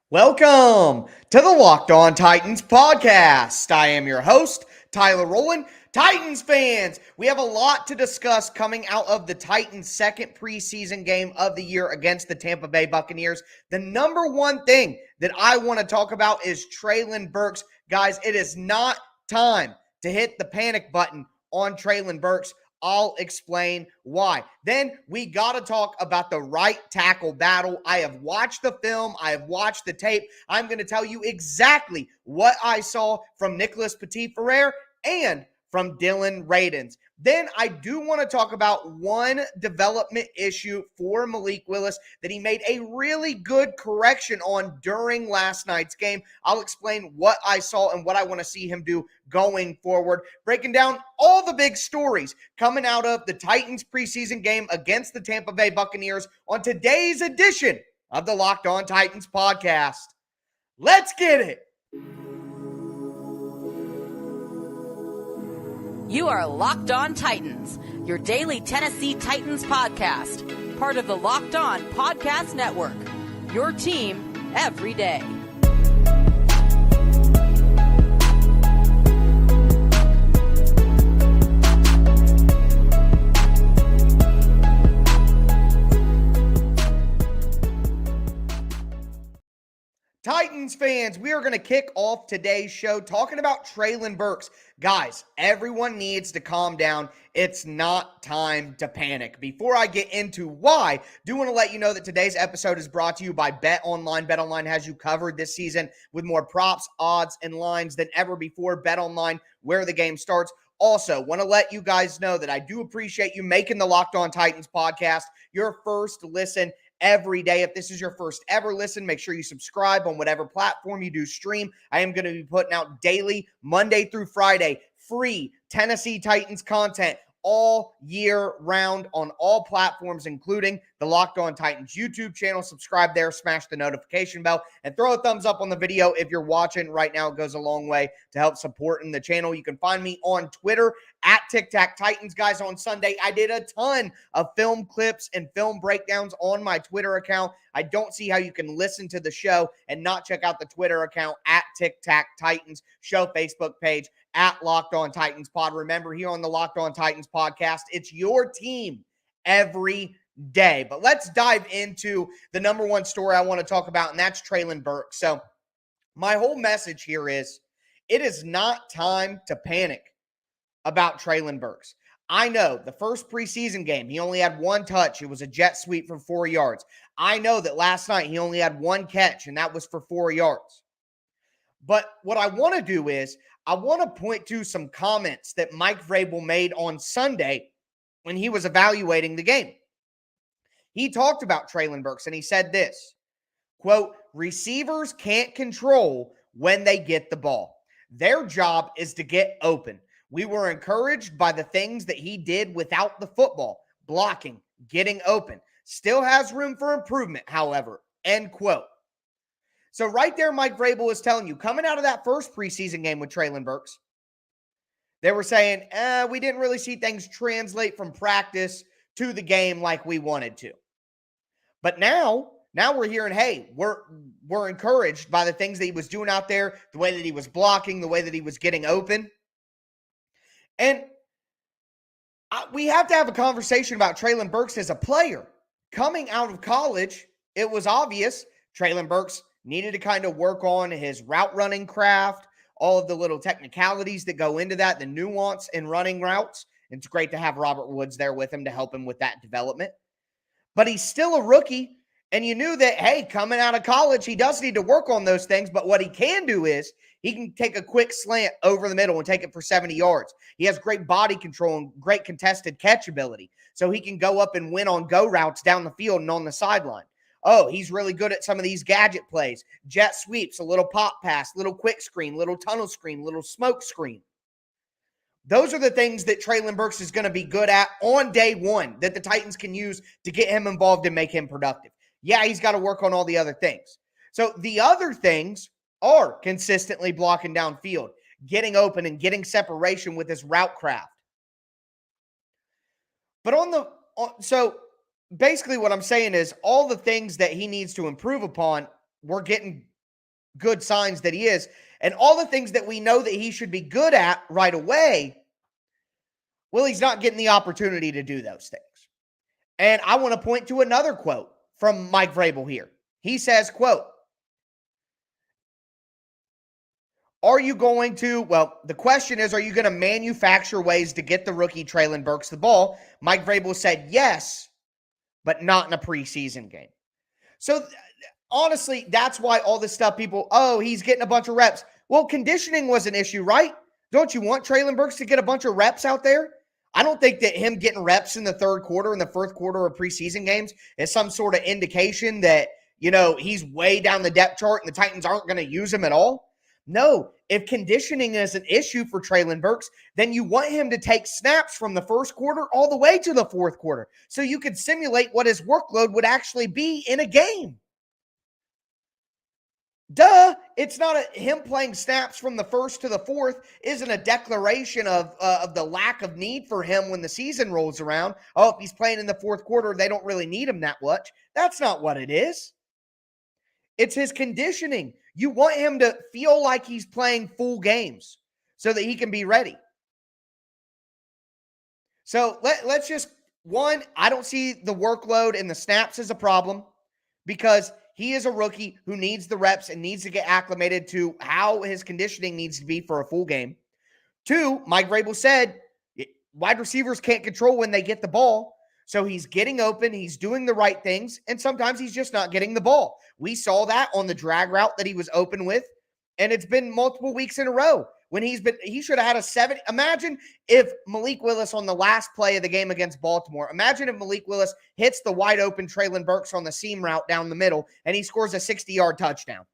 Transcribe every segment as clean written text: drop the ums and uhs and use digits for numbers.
Welcome to the Locked On Titans podcast. I am your host, Tyler Rowland. Titans fans, we have a lot to discuss coming out of the Titans' second preseason game of the year against the Tampa Bay Buccaneers. The number one thing that I want to talk about is Treylon Burks. Guys, it is not time to hit the panic button on Treylon Burks. I'll explain why. Then we got to talk about the right tackle battle. I have watched the film. I have watched the tape. I'm going to tell you exactly what I saw from Nicholas Petit-Frere and from Dillon Radunz. Then I do want to talk about one development issue for Malik Willis that he made a really good correction on during last night's game. I'll explain what I saw and what I want to see him do going forward, breaking down all the big stories coming out of the Titans preseason game against the Tampa Bay Buccaneers on today's edition of the Locked On Titans podcast. Let's get it. You are Locked On Titans, your daily Tennessee Titans podcast, part of the Locked On Podcast Network, your team every day. Titans fans, we are going to kick off today's show talking about Treylon Burks. Guys, everyone needs to calm down. It's not time to panic. Before I get into why, I do want to let you know that today's episode is brought to you by BetOnline. BetOnline has you covered this season with more props, odds, and lines than ever before. BetOnline, where the game starts. Also, want to let you guys know that I do appreciate you making the Locked On Titans podcast your first listen every day. If this is your first ever listen, make sure you subscribe on whatever platform you do stream. I am going to be putting out daily, Monday through Friday, free Tennessee Titans content all year round on all platforms, including the Locked On Titans YouTube channel. Subscribe there, smash the notification bell, and throw a thumbs up on the video if you're watching right now. It goes a long way to help supporting the channel. You can find me on Twitter at Tic Tac Titans. Guys, on Sunday, I did a ton of film clips and film breakdowns on my Twitter account. I don't see how you can listen to the show and not check out the Twitter account at Tic Tac Titans, show Facebook page at Locked On Titans Pod. Remember, here on the Locked On Titans podcast, it's your team every day. But let's dive into the number one story I want to talk about, and that's Treylon Burks. So my whole message here is it is not time to panic about Treylon Burks. I know the first preseason game, he only had one touch. It was a jet sweep for 4 yards. I know that last night he only had one catch, and that was for 4 yards. But what I want to do is I want to point to some comments that Mike Vrabel made on Sunday when he was evaluating the game. He talked about Treylon Burks, and he said this, quote, "Receivers can't control when they get the ball. Their job is to get open. We were encouraged by the things that he did without the football, blocking, getting open. Still has room for improvement, however," end quote. So right there, Mike Vrabel is telling you, coming out of that first preseason game with Treylon Burks, they were saying, we didn't really see things translate from practice to the game like we wanted to. But now we're hearing, hey, we're encouraged by the things that he was doing out there, the way that he was blocking, the way that he was getting open. And we have to have a conversation about Treylon Burks as a player. Coming out of college, it was obvious Treylon Burks needed to kind of work on his route running craft, all of the little technicalities that go into that, the nuance in running routes. It's great to have Robert Woods there with him to help him with that development. But he's still a rookie, and you knew that, hey, coming out of college, he does need to work on those things, but what he can do is he can take a quick slant over the middle and take it for 70 yards. He has great body control and great contested catch ability, so he can go up and win on go routes down the field and on the sideline. Oh, he's really good at some of these gadget plays, jet sweeps, a little pop pass, little quick screen, little tunnel screen, little smoke screen. Those are the things that Treylon Burks is going to be good at on day one that the Titans can use to get him involved and make him productive. Yeah, he's got to work on all the other things. So the other things are consistently blocking downfield, getting open and getting separation with his route craft. But so basically what I'm saying is all the things that he needs to improve upon, we're getting good signs that he is, and all the things that we know that he should be good at right away, well, he's not getting the opportunity to do those things. And I want to point to another quote from Mike Vrabel here. He says, quote, the question is, are you going to manufacture ways to get the rookie Treylon Burks the ball? Mike Vrabel said yes, but not in a preseason game. So honestly, that's why all this stuff he's getting a bunch of reps. Well, conditioning was an issue, right? Don't you want Treylon Burks to get a bunch of reps out there? I don't think that him getting reps in the third quarter and the fourth quarter of preseason games is some sort of indication that, he's way down the depth chart and the Titans aren't going to use him at all. No, if conditioning is an issue for Treylon Burks, then you want him to take snaps from the first quarter all the way to the fourth quarter so you could simulate what his workload would actually be in a game. Duh, it's not him playing snaps from the first to the fourth isn't a declaration of the lack of need for him when the season rolls around. Oh, if he's playing in the fourth quarter, they don't really need him that much. That's not what it is. It's his conditioning. You want him to feel like he's playing full games so that he can be ready. So let's just, I don't see the workload and the snaps as a problem because he is a rookie who needs the reps and needs to get acclimated to how his conditioning needs to be for a full game. 2, Mike Vrabel said wide receivers can't control when they get the ball. So he's getting open, he's doing the right things, and sometimes he's just not getting the ball. We saw that on the drag route that he was open with, and it's been multiple weeks in a row when he should have had a 7. Imagine if Malik Willis on the last play of the game against Baltimore, imagine if Malik Willis hits the wide open Treylon Burks on the seam route down the middle and he scores a 60-yard touchdown.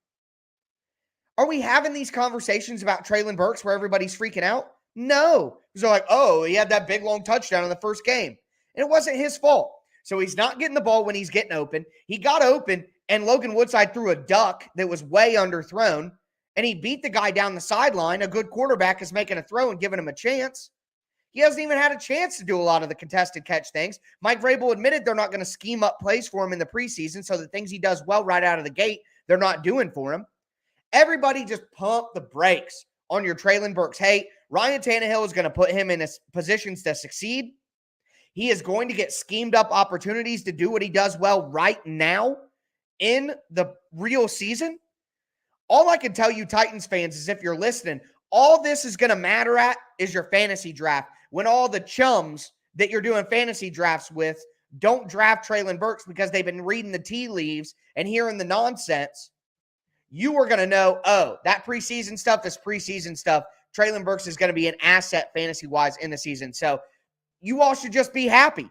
Are we having these conversations about Treylon Burks where everybody's freaking out? No. They're like, oh, he had that big long touchdown in the first game. And it wasn't his fault. So he's not getting the ball when he's getting open. He got open, and Logan Woodside threw a duck that was way underthrown, and he beat the guy down the sideline. A good quarterback is making a throw and giving him a chance. He hasn't even had a chance to do a lot of the contested catch things. Mike Vrabel admitted they're not going to scheme up plays for him in the preseason, so the things he does well right out of the gate, they're not doing for him. Everybody just pump the brakes on your Treylon Burks. Hey, Ryan Tannehill is going to put him in positions to succeed. He is going to get schemed up opportunities to do what he does well right now in the real season. All I can tell you, Titans fans, is if you're listening, all this is going to matter at is your fantasy draft. When all the chums that you're doing fantasy drafts with don't draft Treylon Burks because they've been reading the tea leaves and hearing the nonsense, you are going to know, oh, that preseason stuff is preseason stuff. Treylon Burks is going to be an asset fantasy-wise in the season. So you all should just be happy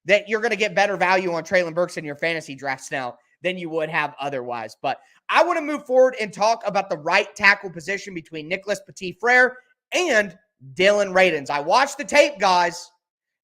that you're going to get better value on Treylon Burks in your fantasy drafts now than you would have otherwise. But I want to move forward and talk about the right tackle position between Nicholas Petit-Frere and Dillon Radunz. I watched the tape, guys.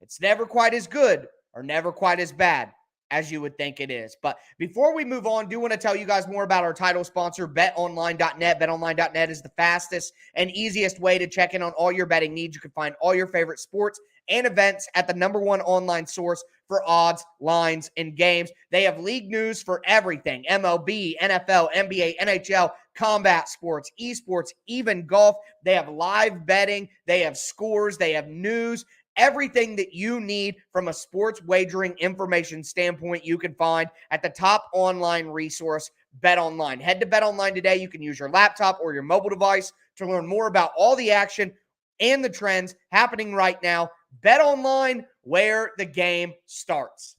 It's never quite as good or never quite as bad as you would think it is. But before we move on, I do want to tell you guys more about our title sponsor, BetOnline.net. BetOnline.net is the fastest and easiest way to check in on all your betting needs. You can find all your favorite sports and events at the #1 online source for odds, lines, and games. They have league news for everything: MLB, NFL, NBA, NHL, combat sports, esports, even golf. They have live betting. They have scores. They have news. Everything that you need from a sports wagering information standpoint, you can find at the top online resource, BetOnline. Head to BetOnline today. You can use your laptop or your mobile device to learn more about all the action and the trends happening right now. BetOnline, where the game starts.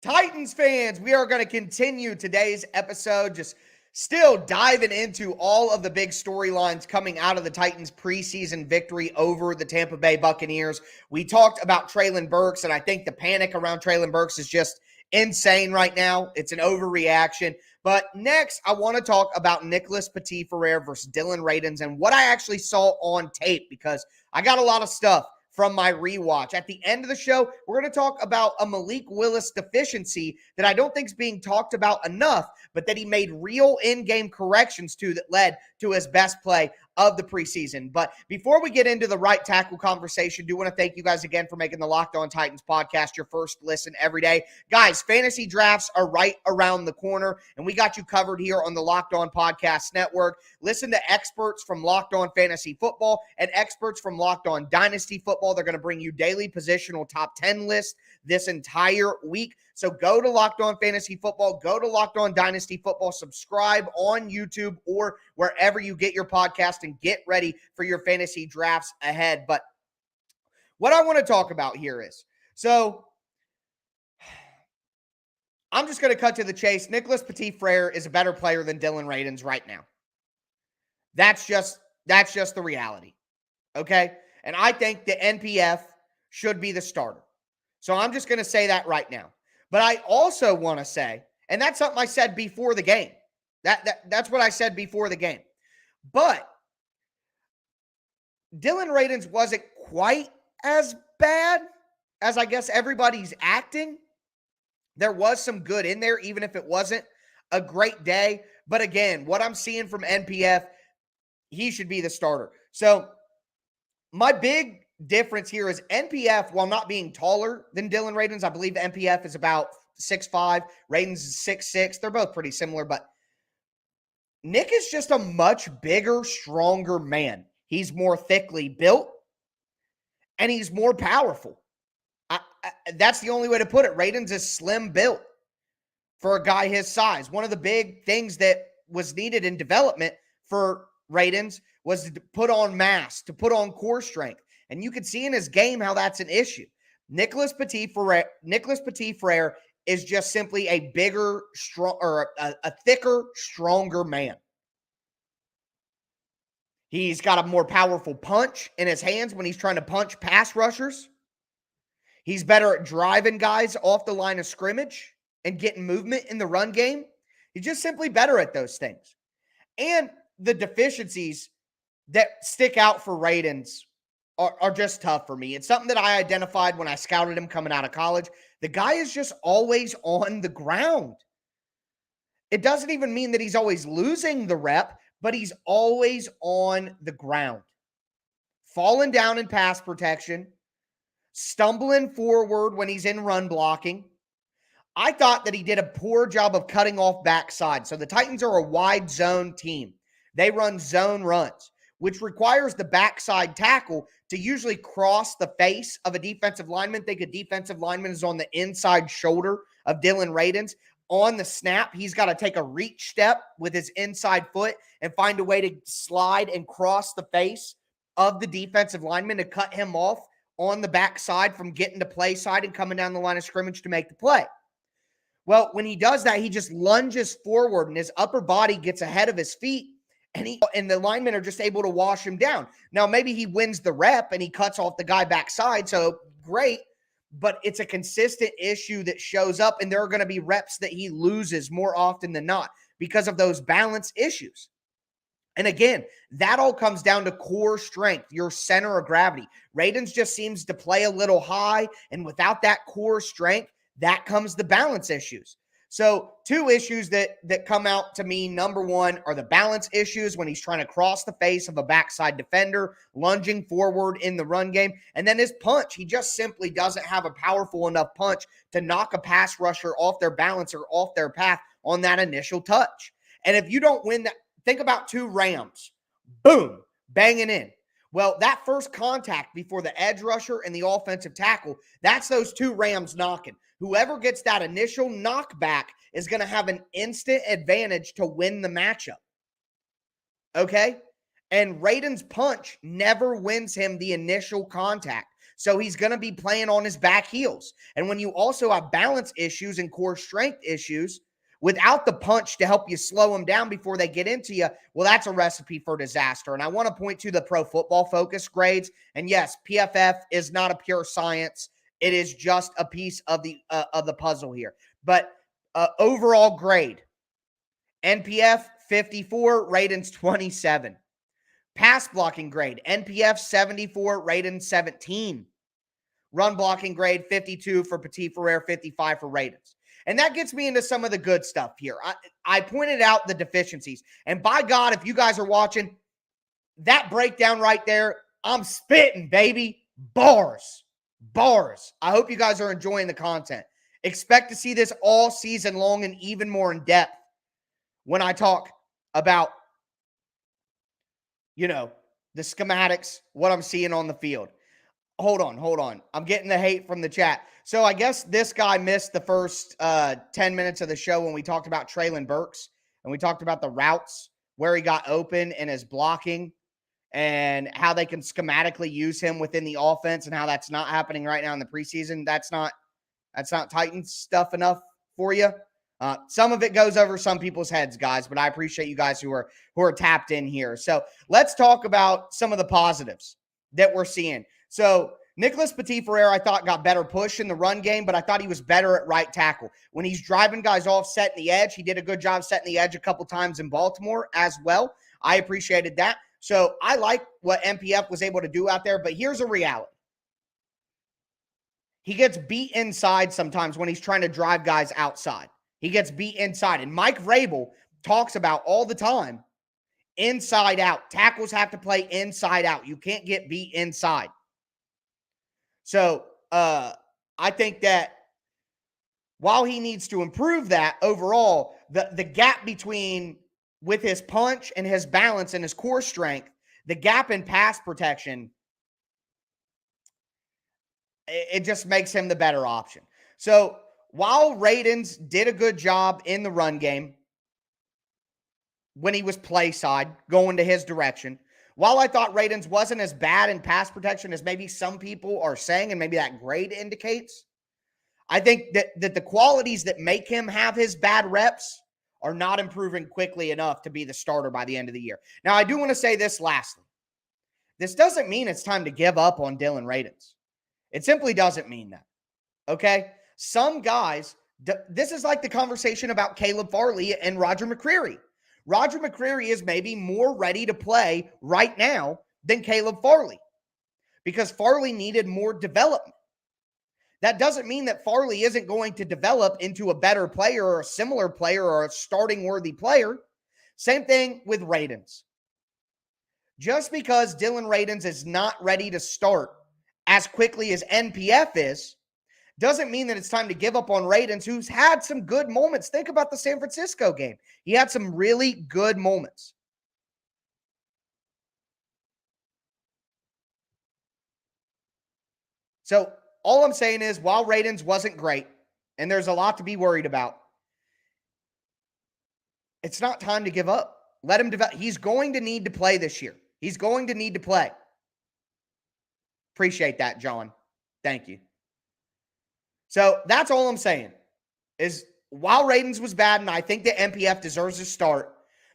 Titans fans, we are going to continue today's episode, just still diving into all of the big storylines coming out of the Titans' preseason victory over the Tampa Bay Buccaneers. We talked about Treylon Burks, and I think the panic around Treylon Burks is just insane right now. It's an overreaction. But next, I want to talk about Nicholas Petit-Frere versus Dillon Radunz and what I actually saw on tape, because I got a lot of stuff from my rewatch. At the end of the show, we're going to talk about a Malik Willis deficiency that I don't think is being talked about enough, but that he made real in-game corrections to that led to his best play of the preseason. But before we get into the right tackle conversation, do want to thank you guys again for making the Locked On Titans podcast your first listen every day. Guys, fantasy drafts are right around the corner, and we got you covered here on the Locked On Podcast Network. Listen to experts from Locked On Fantasy Football and experts from Locked On Dynasty Football. They're going to bring you daily positional top 10 lists this entire week. So go to Locked On Fantasy Football, go to Locked On Dynasty Football, subscribe on YouTube or wherever you get your podcast, and get ready for your fantasy drafts ahead. But what I want to talk about here is, so I'm just going to cut to the chase. Nicholas Petit-Frere is a better player than Dillon Radunz right now. That's just the reality. Okay? And I think the NPF should be the starter. So I'm just going to say that right now. But I also want to say, and that's something I said before the game. That's what I said before the game. But Dillon Radunz wasn't quite as bad as I guess everybody's acting. There was some good in there, even if it wasn't a great day. But again, what I'm seeing from NPF, he should be the starter. So my big difference here is NPF, while not being taller than Dillon Radunz, I believe NPF is about 6'5", Radunz is 6'6". They're both pretty similar, but Nick is just a much bigger, stronger man. He's more thickly built, and he's more powerful. That's the only way to put it. Radunz is slim built for a guy his size. One of the big things that was needed in development for Radunz was to put on mass, to put on core strength. And you can see in his game how that's an issue. Nicholas Petit-Frere is just simply a bigger, a thicker, stronger man. He's got a more powerful punch in his hands when he's trying to punch pass rushers. He's better at driving guys off the line of scrimmage and getting movement in the run game. He's just simply better at those things. And the deficiencies that stick out for Radunz are just tough for me. It's something that I identified when I scouted him coming out of college. The guy is just always on the ground. It doesn't even mean that he's always losing the rep, but he's always on the ground. Falling down in pass protection, stumbling forward when he's in run blocking. I thought that he did a poor job of cutting off backside. So the Titans are a wide zone team. They run zone runs, which requires the backside tackle to usually cross the face of a defensive lineman. Think a defensive lineman is on the inside shoulder of Dillon Radunz. On the snap, he's got to take a reach step with his inside foot and find a way to slide and cross the face of the defensive lineman to cut him off on the backside from getting to play side and coming down the line of scrimmage to make the play. Well, when he does that, he just lunges forward and his upper body gets ahead of his feet, and the linemen are just able to wash him down. Now, maybe he wins the rep and he cuts off the guy backside, so great, but it's a consistent issue that shows up, and there are going to be reps that he loses more often than not because of those balance issues. And again, that all comes down to core strength, your center of gravity. Radunz just seems to play a little high, and without that core strength, that comes the balance issues. So two issues that come out to me, number one, are the balance issues when he's trying to cross the face of a backside defender, lunging forward in the run game, and then his punch. He just simply doesn't have a powerful enough punch to knock a pass rusher off their balance or off their path on that initial touch. And if you don't win that, think about two Rams, boom, banging in. Well, that first contact before the edge rusher and the offensive tackle, that's those two Rams knocking. Whoever gets that initial knockback is going to have an instant advantage to win the matchup. Okay? And Radunz's punch never wins him the initial contact. So he's going to be playing on his back heels. And when you also have balance issues and core strength issues, without the punch to help you slow them down before they get into you, well, that's a recipe for disaster. And I want to point to the Pro Football Focus grades. And yes, PFF is not a pure science. It is just a piece of the puzzle here. But overall grade, NPF 54, Radunz 27. Pass blocking grade, NPF 74, Radunz 17. Run blocking grade, 52 for Petit Frere, 55 for Radunz. And that gets me into some of the good stuff here. I pointed out the deficiencies. And by God, if you guys are watching, that breakdown right there, I'm spitting, baby. Bars. Bars. I hope you guys are enjoying the content. Expect to see this all season long and even more in depth when I talk about, the schematics, what I'm seeing on the field. Hold on. I'm getting the hate from the chat. So I guess this guy missed the first 10 minutes of the show when we talked about Treylon Burks and we talked about the routes where he got open and his blocking and how they can schematically use him within the offense and how that's not happening right now in the preseason. That's not Titans stuff enough for you. Some of it goes over some people's heads, guys, but I appreciate you guys who are tapped in here. So let's talk about some of the positives that we're seeing. So Nicholas Petit Frere, I thought, got better push in the run game, but I thought he was better at right tackle. When he's driving guys off, setting the edge, he did a good job setting the edge a couple times in Baltimore as well. I appreciated that. So I like what MPF was able to do out there, but here's a reality. He gets beat inside sometimes when he's trying to drive guys outside. He gets beat inside. And Mike Vrabel talks about all the time, inside out. Tackles have to play inside out. You can't get beat inside. So I think that while he needs to improve that overall, the gap between with his punch and his balance and his core strength, the gap in pass protection, it just makes him the better option. So while Radunz did a good job in the run game when he was play side, going to his direction, while I thought Radunz wasn't as bad in pass protection as maybe some people are saying, and maybe that grade indicates, I think that the qualities that make him have his bad reps are not improving quickly enough to be the starter by the end of the year. Now, I do want to say this lastly. This doesn't mean it's time to give up on Dillon Radunz. It simply doesn't mean that, okay? Some guys, this is like the conversation about Caleb Farley and Roger McCreary. Roger McCreary is maybe more ready to play right now than Caleb Farley because Farley needed more development. That doesn't mean that Farley isn't going to develop into a better player or a similar player or a starting worthy player. Same thing with Radunz. Just because Dillon Radunz is not ready to start as quickly as NPF is, doesn't mean that it's time to give up on Radunz, who's had some good moments. Think about the San Francisco game. He had some really good moments. So all I'm saying is, while Radunz wasn't great, and there's a lot to be worried about, it's not time to give up. Let him develop. He's going to need to play this year. He's going to need to play. Appreciate that, John. Thank you. So that's all I'm saying is while Radunz was bad, and I think that MPF deserves a start,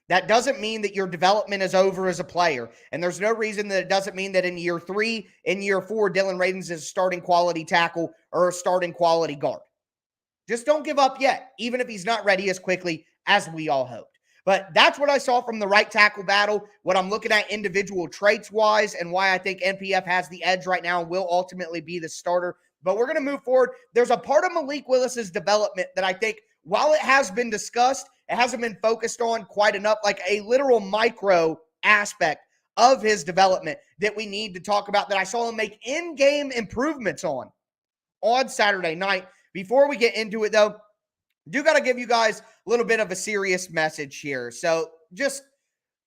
that doesn't mean that your development is over as a player. And there's no reason that it doesn't mean that in year 3, in year 4, Dillon Radunz is a starting quality tackle or a starting quality guard. Just don't give up yet, even if he's not ready as quickly as we all hoped. But that's what I saw from the right tackle battle, what I'm looking at individual traits-wise, and why I think NPF has the edge right now and will ultimately be the starter. But we're going to move forward. There's a part of Malik Willis's development that I think, while it has been discussed, it hasn't been focused on quite enough, like a literal micro aspect of his development that we need to talk about, that I saw him make in-game improvements on Saturday night. Before we get into it, though, do got to give you guys a little bit of a serious message here. So just,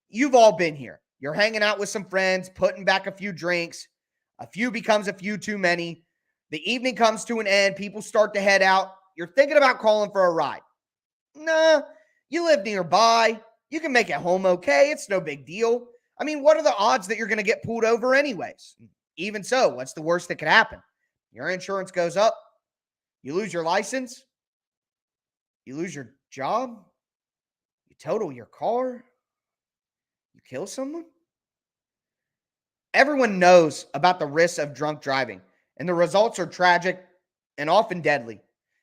you've all been here. You're hanging out with some friends, putting back a few drinks. A few becomes a few too many. The evening comes to an end. People start to head out. You're thinking about calling for a ride. Nah, you live nearby. You can make it home okay. It's no big deal. I mean, what are the odds that you're going to get pulled over anyways? Even so, what's the worst that could happen? Your insurance goes up. You lose your license. You lose your job. You total your car. You kill someone. Everyone knows about the risks of drunk driving, and the results are tragic and often deadly.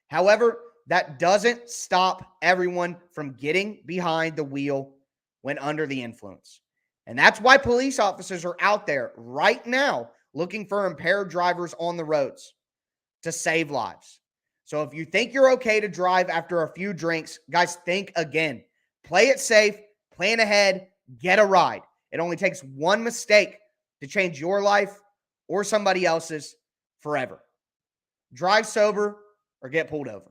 However, that doesn't stop everyone from getting behind the wheel when under the influence. And that's why police officers are out there right now looking for impaired drivers on the roads to save lives. So if you think you're okay to drive after a few drinks, guys, think again. Play it safe, plan ahead, get a ride. It only takes one mistake to change your life or somebody else's forever. Drive sober or get pulled over.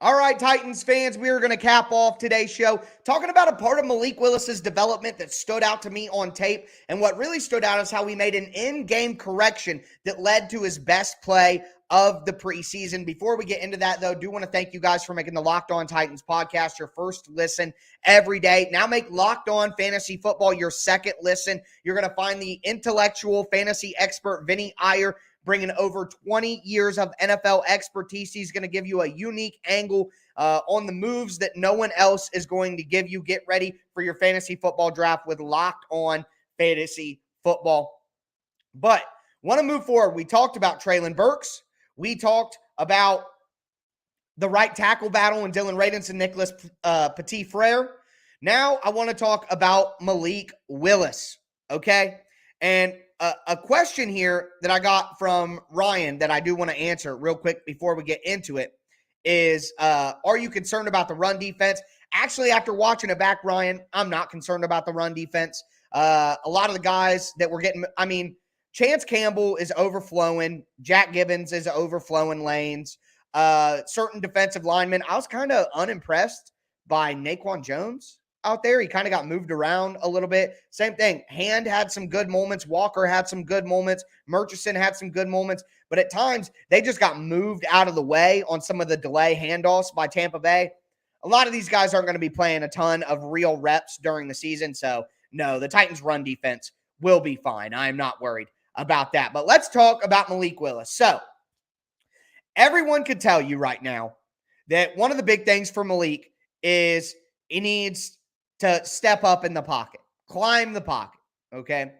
All right, Titans fans, we are going to cap off today's show talking about a part of Malik Willis's development that stood out to me on tape. And what really stood out is how we made an in-game correction that led to his best play of the preseason. Before we get into that, though, I do want to thank you guys for making the Locked On Titans podcast your first listen every day. Now make Locked On Fantasy Football your second listen. You're going to find the intellectual fantasy expert, Vinny Iyer, bringing over 20 years of NFL expertise. He's going to give you a unique angle on the moves that no one else is going to give you. Get ready for your fantasy football draft with Locked On Fantasy Football. But want to move forward. We talked about Treylon Burks. We talked about the right tackle battle and Dillon Radunz and Nicholas Petit-Frere. Now I want to talk about Malik Willis, okay? And a question here that I got from Ryan that I do want to answer real quick before we get into it is, are you concerned about the run defense? Actually, after watching it back, Ryan, I'm not concerned about the run defense. A lot of the guys that we're getting, I mean, Chance Campbell is overflowing. Jack Gibbons is overflowing lanes. Certain defensive linemen, I was kind of unimpressed by Naquan Jones out there. He kind of got moved around a little bit. Same thing. Hand had some good moments. Walker had some good moments. Murchison had some good moments. But at times, they just got moved out of the way on some of the delay handoffs by Tampa Bay. A lot of these guys aren't going to be playing a ton of real reps during the season. So, no, the Titans' run defense will be fine. I am not worried about that. But let's talk about Malik Willis. So, everyone could tell you right now that one of the big things for Malik is he needs to step up in the pocket, climb the pocket, okay?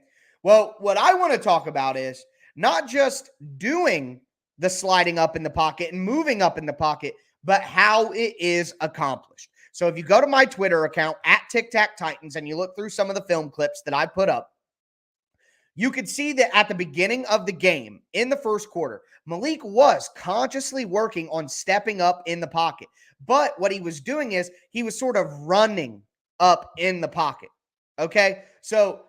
Well, what I want to talk about is not just doing the sliding up in the pocket and moving up in the pocket, but how it is accomplished. So if you go to my Twitter account, @TicTacTitans, and you look through some of the film clips that I put up, you could see that at the beginning of the game, in the first quarter, Malik was consciously working on stepping up in the pocket. But what he was doing is he was sort of running up in the pocket, okay? So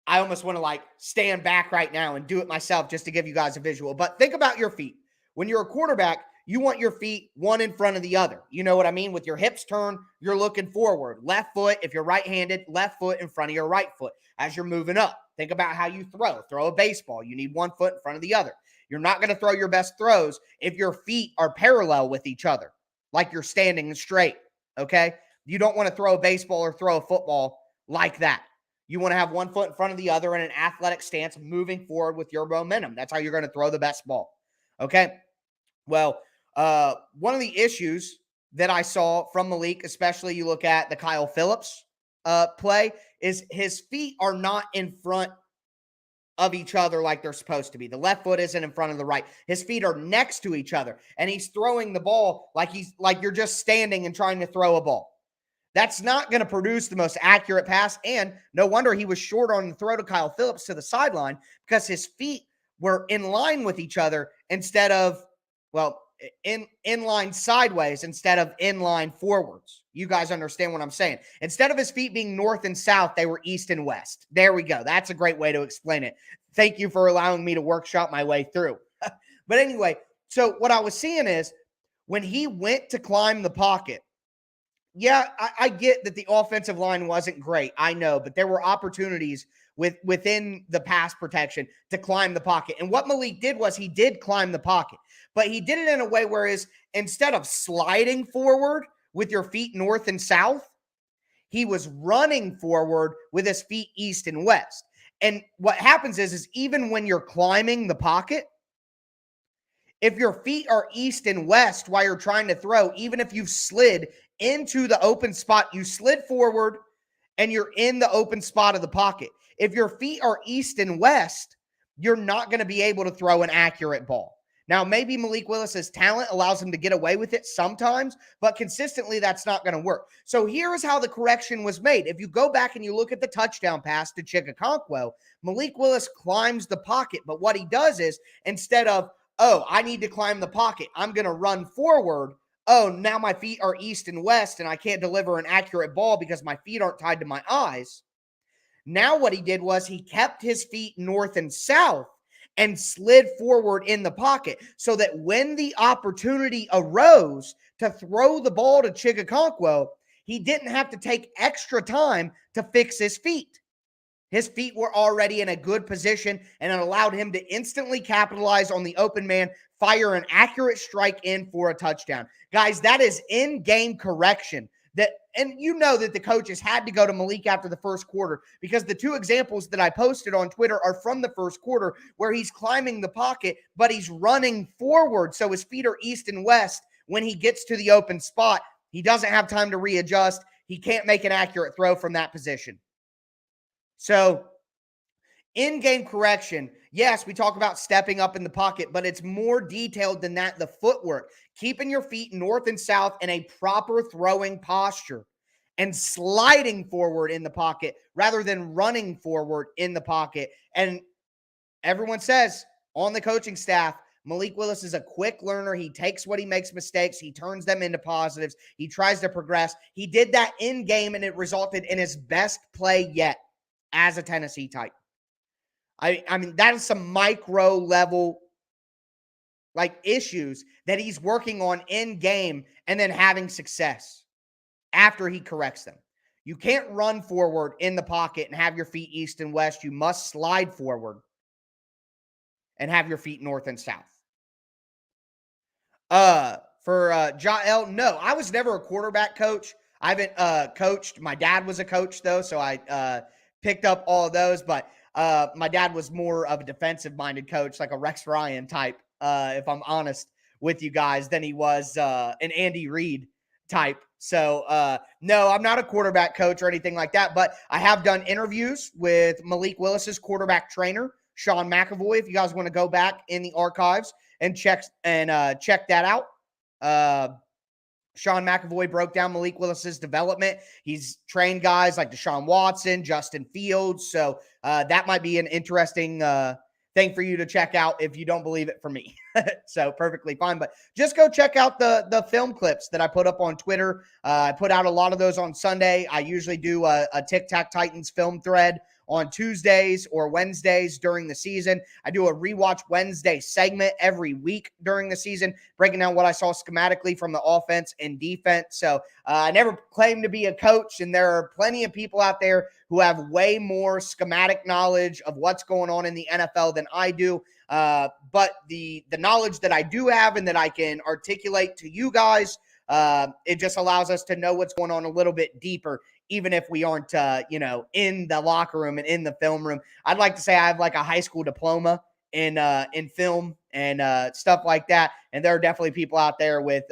I almost want to stand back right now and do it myself just to give you guys a visual. But think about your feet. When you're a quarterback, you want your feet one in front of the other. You know what I mean? With your hips turned, you're looking forward. Left foot, if you're right-handed, left foot in front of your right foot as you're moving up. Think about how you throw. Throw a baseball. You need one foot in front of the other. You're not going to throw your best throws if your feet are parallel with each other, like you're standing straight, okay? You don't want to throw a baseball or throw a football like that. You want to have one foot in front of the other in an athletic stance, moving forward with your momentum. That's how you're going to throw the best ball, okay? Well, one of the issues that I saw from Malik, especially you look at the Kyle Phillips play, is his feet are not in front of each other like they're supposed to be. The left foot isn't in front of the right. His feet are next to each other, and he's throwing the ball like you're just standing and trying to throw a ball. That's not going to produce the most accurate pass, and no wonder he was short on the throw to Kyle Phillips to the sideline because his feet were in line with each other instead of, in line sideways instead of in line forwards. You guys understand what I'm saying? Instead of his feet being north and south, they were east and west. There we go. That's a great way to explain it. Thank you for allowing me to workshop my way through. But anyway, so what I was seeing is when he went to climb the pocket, yeah, I get that the offensive line wasn't great. I know, but there were opportunities within the pass protection to climb the pocket. And what Malik did was he did climb the pocket, but he did it in a way where instead of sliding forward with your feet north and south, he was running forward with his feet east and west. And what happens is even when you're climbing the pocket, if your feet are east and west while you're trying to throw, even if you've slid into the open spot, you slid forward and you're in the open spot of the pocket. If your feet are east and west, you're not going to be able to throw an accurate ball. Now, maybe Malik Willis's talent allows him to get away with it sometimes, but consistently that's not going to work. So here's how the correction was made. If you go back and you look at the touchdown pass to Chikakonkwo, Malik Willis climbs the pocket, but what he does is instead of, oh, I need to climb the pocket, I'm going to run forward. Oh, now my feet are east and west and I can't deliver an accurate ball because my feet aren't tied to my eyes. Now what he did was he kept his feet north and south and slid forward in the pocket so that when the opportunity arose to throw the ball to Chikakonkwo, he didn't have to take extra time to fix his feet. His feet were already in a good position, and it allowed him to instantly capitalize on the open man, fire an accurate strike in for a touchdown. Guys, that is in-game correction. And you know that the coaches had to go to Malik after the first quarter because the two examples that I posted on Twitter are from the first quarter where he's climbing the pocket, but he's running forward. So his feet are east and west. When he gets to the open spot, he doesn't have time to readjust. He can't make an accurate throw from that position. So in-game correction, yes, we talk about stepping up in the pocket, but it's more detailed than that. The footwork, keeping your feet north and south in a proper throwing posture and sliding forward in the pocket rather than running forward in the pocket. And everyone says on the coaching staff, Malik Willis is a quick learner. He takes what he makes mistakes. He turns them into positives. He tries to progress. He did that in game, and it resulted in his best play yet as a Tennessee Titan. I mean, that is some micro level issues that he's working on in game and then having success after he corrects them. You can't run forward in the pocket and have your feet east and west. You must slide forward and have your feet north and south. For Jael, no, I was never a quarterback coach. I haven't coached. My dad was a coach though, so I picked up all of those, but my dad was more of a defensive-minded coach, like a Rex Ryan type, if I'm honest with you guys, than he was an Andy Reid type. So, no, I'm not a quarterback coach or anything like that, but I have done interviews with Malik Willis's quarterback trainer, Sean McAvoy, if you guys want to go back in the archives and check that out. Sean McAvoy broke down Malik Willis's development. He's trained guys like Deshaun Watson, Justin Fields. So that might be an interesting thing for you to check out if you don't believe it from me. So perfectly fine. But just go check out the film clips that I put up on Twitter. I put out a lot of those on Sunday. I usually do a Tic Tac Titans film thread on Tuesdays or Wednesdays during the season. I do a Rewatch Wednesday segment every week during the season, breaking down what I saw schematically from the offense and defense. So I never claimed to be a coach, and there are plenty of people out there who have way more schematic knowledge of what's going on in the NFL than I do. But the knowledge that I do have and that I can articulate to you guys, it just allows us to know what's going on a little bit deeper, even if we aren't, in the locker room and in the film room. I'd like to say I have like a high school diploma in film and stuff like that. And there are definitely people out there with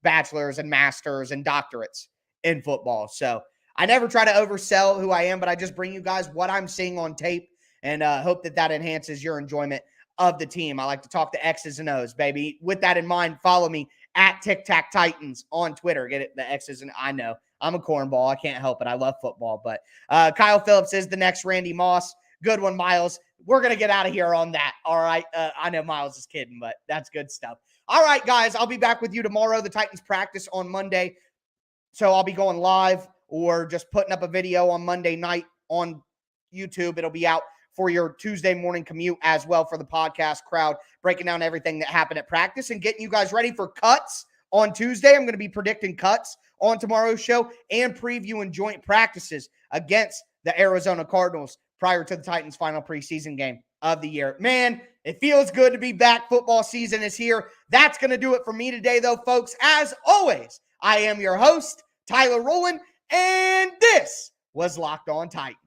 bachelors and masters and doctorates in football. So I never try to oversell who I am, but I just bring you guys what I'm seeing on tape and hope that enhances your enjoyment of the team. I like to talk the X's and O's, baby. With that in mind, follow me at Tic Tac Titans on Twitter. Get it? The X's and I know. I'm a cornball. I can't help it. I love football. But Kyle Phillips is the next Randy Moss. Good one, Miles. We're going to get out of here on that. All right. I know Miles is kidding, but that's good stuff. All right, guys. I'll be back with you tomorrow. The Titans practice on Monday. So I'll be going live or just putting up a video on Monday night on YouTube. It'll be out for your Tuesday morning commute as well for the podcast crowd, breaking down everything that happened at practice and getting you guys ready for cuts on Tuesday. I'm going to be predicting cuts on tomorrow's show and previewing joint practices against the Arizona Cardinals prior to the Titans' final preseason game of the year. Man, it feels good to be back. Football season is here. That's going to do it for me today, though, folks. As always, I am your host, Tyler Rowland, and this was Locked On Titans.